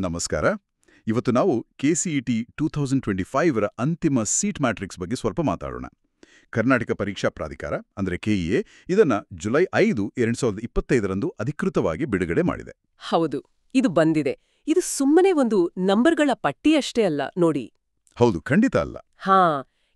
ನಮಸ್ಕಾರ. ಇವತ್ತು ನಾವು KCET 2025 ರ ಅಂತಿಮ ಸೀಟ್ ಮ್ಯಾಟ್ರಿಕ್ಸ್ ಬಗ್ಗೆ ಸ್ವಲ್ಪ ಮಾತಾಡೋಣ. ಕರ್ನಾಟಕ ಪರೀಕ್ಷಾ ಪ್ರಾಧಿಕಾರ ಅಂದರೆ KEA ಇದನ್ನ ಜುಲೈ 5, 2025ರಂದು ಅಧಿಕೃತವಾಗಿ ಬಿಡುಗಡೆ ಮಾಡಿದೆ. ಹೌದು, ಇದು ಬಂದಿದೆ. ಇದು ಸುಮ್ಮನೆ ಒಂದು ನಂಬರ್ಗಳ ಪಟ್ಟಿಯಷ್ಟೇ ಅಲ್ಲ ನೋಡಿ. ಹೌದು, ಖಂಡಿತ ಅಲ್ಲ.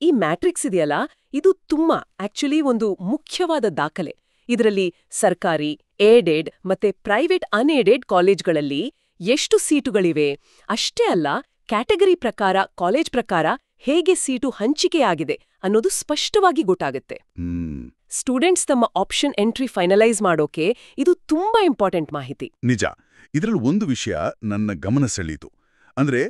ಈ ಮ್ಯಾಟ್ರಿಕ್ಸ್ ಇದೆಯಲ್ಲ, ಇದು ತುಂಬಾ ಆಕ್ಚುಲಿ ಒಂದು ಮುಖ್ಯವಾದ ದಾಖಲೆ. ಇದರಲ್ಲಿ ಸರ್ಕಾರಿ, ಏಡೆಡ್ ಮತ್ತೆ ಪ್ರೈವೇಟ್ ಅನ್ಏಡೆಡ್ ಕಾಲೇಜ್ಗಳಲ್ಲಿ ಎಷ್ಟು ಸೀಟುಗಳಿವೆ, ಅಷ್ಟೇ ಅಲ್ಲ ಕ್ಯಾಟಗರಿ ಪ್ರಕಾರ, ಕಾಲೇಜ್ ಪ್ರಕಾರ ಹೇಗೆ ಸೀಟು ಹಂಚಿಕೆಯಾಗಿದೆ ಅನ್ನೋದು ಸ್ಪಷ್ಟವಾಗಿ ಗೊತ್ತಾಗುತ್ತೆ. ಸ್ಟೂಡೆಂಟ್ಸ್ ತಮ್ಮ ಆಪ್ಷನ್ ಎಂಟ್ರಿ ಫೈನಲೈಸ್ ಮಾಡೋಕೆ ಇದು ತುಂಬಾ ಇಂಪಾರ್ಟೆಂಟ್ ಮಾಹಿತಿ. ನಿಜ. ಇದರಲ್ಲಿ ಒಂದು ವಿಷಯ ನನ್ನ ಗಮನ ಸೆಳೀತು. ಅಂದ್ರೆ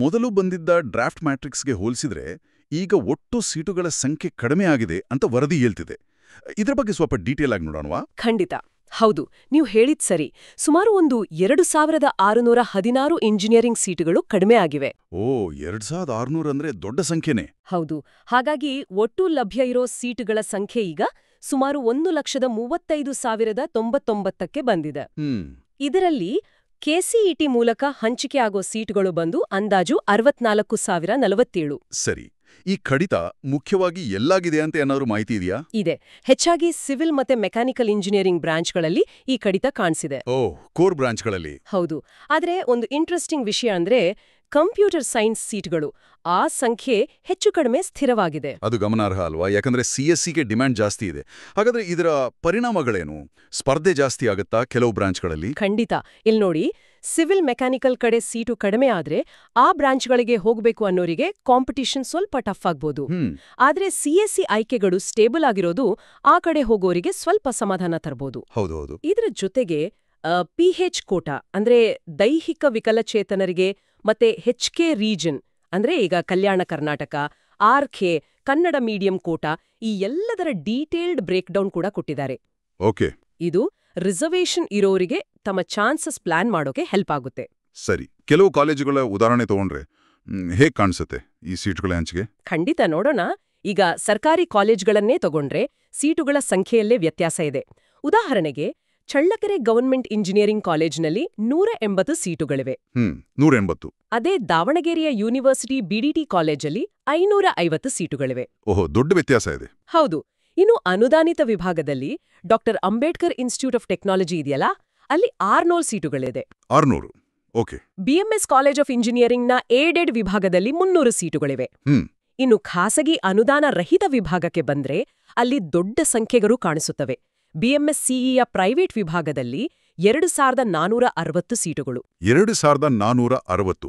ಮೊದಲು ಬಂದಿದ್ದ ಡ್ರಾಫ್ಟ್ ಮ್ಯಾಟ್ರಿಕ್ಸ್ಗೆ ಹೋಲಿಸಿದ್ರೆ ಈಗ ಒಟ್ಟು ಸೀಟುಗಳ ಸಂಖ್ಯೆ ಕಡಿಮೆ ಆಗಿದೆ ಅಂತ ವರದಿ ಹೇಳ್ತಿದೆ. ಇದರ ಬಗ್ಗೆ ಸ್ವಲ್ಪ ಡೀಟೇಲ್ ಆಗಿ ನೋಡೋಣವಾ? ಖಂಡಿತ. ಹೌದು, ನೀವು ಹೇಳಿದ್ ಸರಿ. ಸುಮಾರು ಒಂದು 2616 ಇಂಜಿನಿಯರಿಂಗ್ ಸೀಟುಗಳು ಕಡಿಮೆ ಆಗಿವೆ. 2600 ಅಂದ್ರೆ ದೊಡ್ಡ ಸಂಖ್ಯೆನೇ. ಹೌದು. ಹಾಗಾಗಿ ಒಟ್ಟು ಲಭ್ಯ ಇರೋ ಸೀಟುಗಳ ಸಂಖ್ಯೆ ಈಗ ಸುಮಾರು 1,35,099ಕ್ಕೆ ಬಂದಿದೆ. ಇದರಲ್ಲಿ KCET ಮೂಲಕ ಹಂಚಿಕೆ ಆಗೋ ಸೀಟುಗಳು ಬಂದು ಅಂದಾಜು 64,047. ಸರಿ. ಈ ಕಡಿತ ಮುಖ್ಯವಾಗಿ ಎಲ್ಲಾಗಿದೆ ಅಂತ ಏನಾದರೂ ಮಾಹಿತಿ ಇದೆಯಾ? ಇದೆ. ಹೆಚ್ಚಾಗಿ ಸಿವಿಲ್ ಮತ್ತೆ ಮೆಕ್ಯಾನಿಕಲ್ ಇಂಜಿನಿಯರಿಂಗ್ ಬ್ರಾಂಚ್ಗಳಲ್ಲಿ ಈ ಕಡಿತ ಕಾಣಿಸಿದೆ. ಕೋರ್ ಬ್ರಾಂಚ್ಗಳಲ್ಲಿ. ಹೌದು. ಆದ್ರೆ ಒಂದು ಇಂಟ್ರೆಸ್ಟಿಂಗ್ ವಿಷಯ ಅಂದ್ರೆ ಕಂಪ್ಯೂಟರ್ ಸೈನ್ಸ್ ಸೀಟ್ಗಳು ಆ ಸಂಖ್ಯೆ ಹೆಚ್ಚು ಕಡಿಮೆ ಸ್ಥಿರವಾಗಿದೆ. ಅದು ಗಮನಾರ್ಹ ಅಲ್ವಾ? ಯಾಕಂದ್ರೆ CSCಗೆ ಡಿಮ್ಯಾಂಡ್ ಜಾಸ್ತಿ ಇದೆ. ಹಾಗಾದ್ರೆ ಇದರ ಪರಿಣಾಮಗಳೇನು? ಸ್ಪರ್ಧೆ ಜಾಸ್ತಿ ಆಗುತ್ತಾ ಕೆಲವು ಬ್ರಾಂಚ್ಗಳಲ್ಲಿ? ಖಂಡಿತ. ಇಲ್ಲಿ ನೋಡಿ, ಸಿವಿಲ್ ಮೆಕ್ಯಾನಿಕಲ್ ಕಡೆ ಸೀಟು ಕಡಿಮೆ ಆದ್ರೆ ಆ ಬ್ರಾಂಚ್ಗಳಿಗೆ ಹೋಗಬೇಕು ಅನ್ನೋರಿಗೆ ಕಾಂಪಿಟಿಷನ್ ಸ್ವಲ್ಪ ಟಫ್ ಆಗ್ಬೋದು. ಆದ್ರೆ CSC ಆಯ್ಕೆಗಳು ಸ್ಟೇಬಲ್ ಆಗಿರೋದು ಆ ಕಡೆ ಹೋಗೋರಿಗೆ ಸ್ವಲ್ಪ ಸಮಾಧಾನ ತರಬಹುದು. ಹೌದು. ಇದರ ಜೊತೆಗೆ PH ಕೋಟಾ ಅಂದ್ರೆ ದೈಹಿಕ ವಿಕಲಚೇತನರಿಗೆ ಮತ್ತೆ HK ರೀಜನ್ ಅಂದ್ರೆ ಈಗ ಕಲ್ಯಾಣ ಕರ್ನಾಟಕ, RK ಕನ್ನಡ ಮೀಡಿಯಂ ಕೋಟಾ, ಈ ಎಲ್ಲದರ ಡೀಟೇಲ್ಡ್ ಬ್ರೇಕ್ ಡೌನ್ ಕೂಡ ಕೊಟ್ಟಿದ್ದಾರೆ. ಇದು ರಿಸರ್ವೇಷನ್ ಇರೋರಿಗೆ ತಮ್ಮ ಚಾನ್ಸಸ್ ಪ್ಲಾನ್ ಮಾಡೋಕೆ ಹೆಲ್ಪ್ ಆಗುತ್ತೆ. ಸರಿ. ಕೆಲವು ಕಾಲೇಜುಗಳ ಉದಾಹರಣೆ ತಗೊಂಡ್ರೆ ಹೇಗೆ ಕಾಣಿಸುತ್ತೆ ಈ ಸೀಟುಗಳ ಹಂಚಿಕೆ? ಖಂಡಿತ ನೋಡೋಣ. ಈಗ ಸರ್ಕಾರಿ ಕಾಲೇಜ್ಗಳನ್ನೇ ತಗೊಂಡ್ರೆ ಸೀಟುಗಳ ಸಂಖ್ಯೆಯಲ್ಲೇ ವ್ಯತ್ಯಾಸ ಇದೆ. ಉದಾಹರಣೆಗೆ ಚಳ್ಳಕೆರೆ ಗವರ್ಮೆಂಟ್ ಇಂಜಿನಿಯರಿಂಗ್ ಕಾಲೇಜಿನಲ್ಲಿ 180 ಸೀಟುಗಳಿವೆ. 180. ಅದೇ ದಾವಣಗೆರೆಯ ಯೂನಿವರ್ಸಿಟಿ BDT ಕಾಲೇಜಲ್ಲಿ 550 ಸೀಟುಗಳಿವೆ. ದೊಡ್ಡ ವ್ಯತ್ಯಾಸ ಇದೆ. ಹೌದು. ಇನ್ನು ಅನುದಾನಿತ ವಿಭಾಗದಲ್ಲಿ doctor Ambedkar institute of technology ಇದೆಯಲ್ಲ, ಅಲ್ಲಿ 600 ಸೀಟುಗಳಿದೆ. 600. BMS ಕಾಲೇಜ್ ಆಫ್ ಇಂಜಿನಿಯರಿಂಗ್ನ ಏಡೆಡ್ ವಿಭಾಗದಲ್ಲಿ 300 ಸೀಟುಗಳಿವೆ. ಇನ್ನು ಖಾಸಗಿ ಅನುದಾನ ರಹಿತ ವಿಭಾಗಕ್ಕೆ ಬಂದ್ರೆ ಅಲ್ಲಿ ದೊಡ್ಡ ಸಂಖ್ಯೆಗಳು ಕಾಣಿಸುತ್ತವೆ. BMS CEಯ ಪ್ರೈವೇಟ್ ವಿಭಾಗದಲ್ಲಿ 2,460 ಸೀಟುಗಳು. 2,460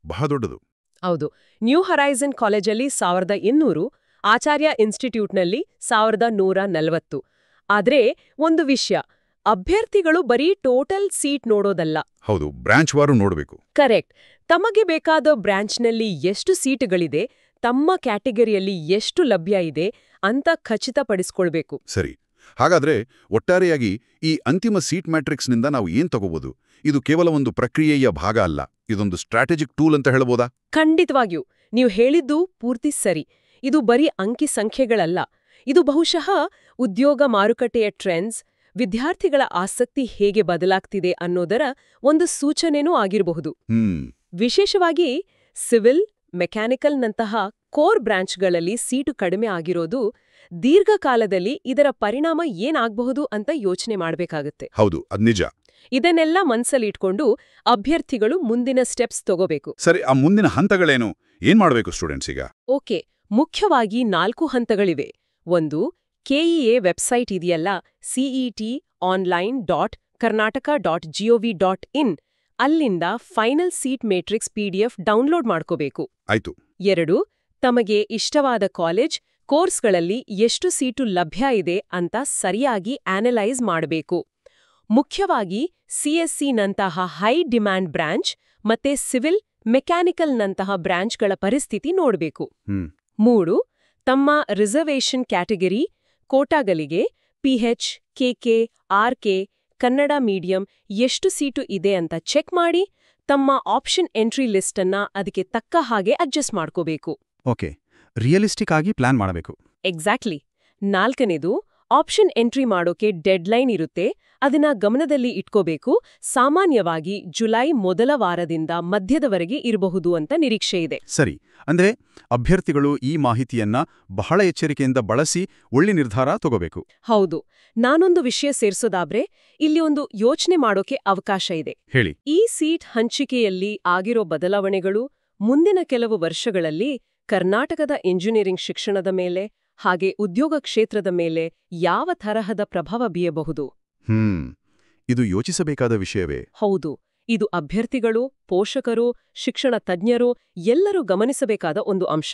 ಬಹಳ ದೊಡ್ಡದು. ಹೌದು. ನ್ಯೂ ಹರೈಸನ್ ಕಾಲೇಜಲ್ಲಿ 1,200, ಆಚಾರ್ಯ ಇನ್ಸ್ಟಿಟ್ಯೂಟ್ನಲ್ಲಿ 1,140. ಆದ್ರೆ ಒಂದು ವಿಷಯ, ಅಭ್ಯರ್ಥಿಗಳು ಬರೀ ಟೋಟಲ್ ಸೀಟ್ ನೋಡೋದಲ್ಲ. ಹೌದು, ಬ್ರಾಂಚ್ ವಾರು ನೋಡಬೇಕು. ಕರೆಕ್ಟ್. ತಮಗೆ ಬೇಕಾದ ಬ್ರಾಂಚ್ನಲ್ಲಿ ಎಷ್ಟು ಸೀಟುಗಳಿದೆ, ತಮ್ಮ ಕ್ಯಾಟಗರಿಯಲ್ಲಿ ಎಷ್ಟು ಲಭ್ಯ ಇದೆ ಅಂತ ಖಚಿತಪಡಿಸ್ಕೊಳ್ಬೇಕು. ಸರಿ. ಹಾಗಾದ್ರೆ ಒಟ್ಟಾರೆಯಾಗಿ ಈ ಅಂತಿಮ ಸೀಟ್ ಮ್ಯಾಟ್ರಿಕ್ಸ್ನಿಂದ ನಾವು ಏನ್ ತಗೋಬಹುದು? ಇದು ಕೇವಲ ಒಂದು ಪ್ರಕ್ರಿಯೆಯ ಭಾಗ ಅಲ್ಲ, ಇದೊಂದು ಸ್ಟ್ರಾಟಜಿಕ್ ಟೂಲ್ ಅಂತ ಹೇಳಬಹುದಾ? ಖಂಡಿತವಾಗಿಯೂ. ನೀವು ಹೇಳಿದ್ದು ಪೂರ್ತಿ ಸರಿ. ಇದು ಬರೀ ಅಂಕಿ ಸಂಖ್ಯೆಗಳಲ್ಲ. ಇದು ಬಹುಶಃ ಉದ್ಯೋಗ ಮಾರುಕಟ್ಟೆಯ ಟ್ರೆಂಡ್ಸ್, ವಿದ್ಯಾರ್ಥಿಗಳ ಆಸಕ್ತಿ ಹೇಗೆ ಬದಲಾಗ್ತಿದೆ ಅನ್ನೋದರ ಒಂದು ಸೂಚನೆನೂ ಆಗಿರಬಹುದು. ವಿಶೇಷವಾಗಿ ಸಿವಿಲ್, ಮೆಕ್ಯಾನಿಕಲ್ನಂತಹ ಕೋರ್ ಬ್ರಾಂಚ್ಗಳಲ್ಲಿ ಸೀಟು ಕಡಿಮೆ ಆಗಿರೋದು ದೀರ್ಘಕಾಲದಲ್ಲಿ ಇದರ ಪರಿಣಾಮ ಏನಾಗಬಹುದು ಅಂತ ಯೋಚನೆ ಮಾಡಬೇಕಾಗುತ್ತೆ. ಹೌದು, ಅದ್ ನಿಜ. ಇದನ್ನೆಲ್ಲ ಮನಸ್ಸಲ್ಲಿಟ್ಕೊಂಡು ಅಭ್ಯರ್ಥಿಗಳು ಮುಂದಿನ ಸ್ಟೆಪ್ಸ್ ತಗೋಬೇಕು. ಸರಿ, ಆ ಮುಂದಿನ ಹಂತಗಳೇನು? ಏನ್ ಮಾಡಬೇಕು ಸ್ಟೂಡೆಂಟ್ಸ್ ಈಗ? ಮುಖ್ಯವಾಗಿ 4 ಹಂತಗಳಿವೆ. ಒಂದು, KEA ವೆಬ್ಸೈಟ್ ಇದೆಯಲ್ಲ, cetonline.karnataka.gov.in, ಅಲ್ಲಿಂದ final seat matrix PDF download ಮಾಡ್ಕೋಬೇಕು. ಆಯ್ತು. 2, ತಮಗೆ ಇಷ್ಟವಾದ ಕಾಲೇಜ್, ಕೋರ್ಸ್ಗಳಲ್ಲಿ ಎಷ್ಟು ಸೀಟು ಲಭ್ಯ ಇದೆ ಅಂತ ಸರಿಯಾಗಿ ಅನಲೈಸ್ ಮಾಡಬೇಕು. ಮುಖ್ಯವಾಗಿ CSCನಂತಹ ಹೈ ಡಿಮ್ಯಾಂಡ್ ಬ್ರಾಂಚ್ ಮತ್ತೆ ಸಿವಿಲ್, ಮೆಕ್ಯಾನಿಕಲ್ನಂತಹ ಬ್ರಾಂಚ್ಗಳ ಪರಿಸ್ಥಿತಿ ನೋಡಬೇಕು. 3, ತಮ್ಮ ರಿಸರ್ವೇಷನ್ ಕ್ಯಾಟಗರಿ, ಕೋಟಾಗಳಿಗೆ PH, KK, RK, Kannada medium ಎಷ್ಟು ಸೀಟು ಇದೆ ಅಂತ ಚೆಕ್ ಮಾಡಿ ತಮ್ಮ ಆಪ್ಷನ್ ಎಂಟ್ರಿ ಲಿಸ್ಟ್ ಅನ್ನ ಅದಕ್ಕೆ ತಕ್ಕ ಹಾಗೆ ಅಡ್ಜಸ್ಟ್ ಮಾಡ್ಕೋಬೇಕು. ರಿಯಲಿಸ್ಟಿಕ್ ಆಗಿ ಪ್ಲಾನ್ ಮಾಡಬೇಕು. ಎಕ್ಸಾಕ್ಟ್ಲಿ. 4ನೇದು, ಆಪ್ಷನ್ ಎಂಟ್ರಿ ಮಾಡೋಕೆ ಡೆಡ್ಲೈನ್ ಇರುತ್ತೆ, ಅದನ್ನ ಗಮನದಲ್ಲಿ ಇಟ್ಕೋಬೇಕು. ಸಾಮಾನ್ಯವಾಗಿ ಜುಲೈ ಮೊದಲ ವಾರದಿಂದ ಮಧ್ಯದವರೆಗೆ ಇರಬಹುದು ಅಂತ ನಿರೀಕ್ಷೆ ಇದೆ. ಸರಿ, ಅಂದ್ರೆ ಅಭ್ಯರ್ಥಿಗಳು ಈ ಮಾಹಿತಿಯನ್ನ ಬಹಳ ಎಚ್ಚರಿಕೆಯಿಂದ ಬಳಸಿ ಒಳ್ಳೆ ನಿರ್ಧಾರ ತಗೋಬೇಕು. ಹೌದು. ನಾನೊಂದು ವಿಷಯ ಸೇರ್ಸೋದಾದ್ರೆ ಇಲ್ಲಿ ಒಂದು ಯೋಚನೆ ಮಾಡೋಕೆ ಅವಕಾಶ ಇದೆ. ಹೇಳಿ. ಈ ಸೀಟ್ ಹಂಚಿಕೆಯಲ್ಲಿ ಆಗಿರೋ ಬದಲಾವಣೆಗಳು ಮುಂದಿನ ಕೆಲವು ವರ್ಷಗಳಲ್ಲಿ ಕರ್ನಾಟಕದ ಇಂಜಿನಿಯರಿಂಗ್ ಶಿಕ್ಷಣದ ಮೇಲೆ ಹಾಗೆ ಉದ್ಯೋಗ ಕ್ಷೇತ್ರದ ಮೇಲೆ ಯಾವ ತರಹದ ಪ್ರಭಾವ ಬೀಯಬಹುದು? ಇದು ಯೋಚಿಸಬೇಕಾದ ವಿಷಯವೇ? ಹೌದು. ಇದು ಅಭ್ಯರ್ಥಿಗಳು, ಪೋಷಕರು, ಶಿಕ್ಷಣ ತಜ್ಞರು ಎಲ್ಲರೂ ಗಮನಿಸಬೇಕಾದ ಒಂದು ಅಂಶ.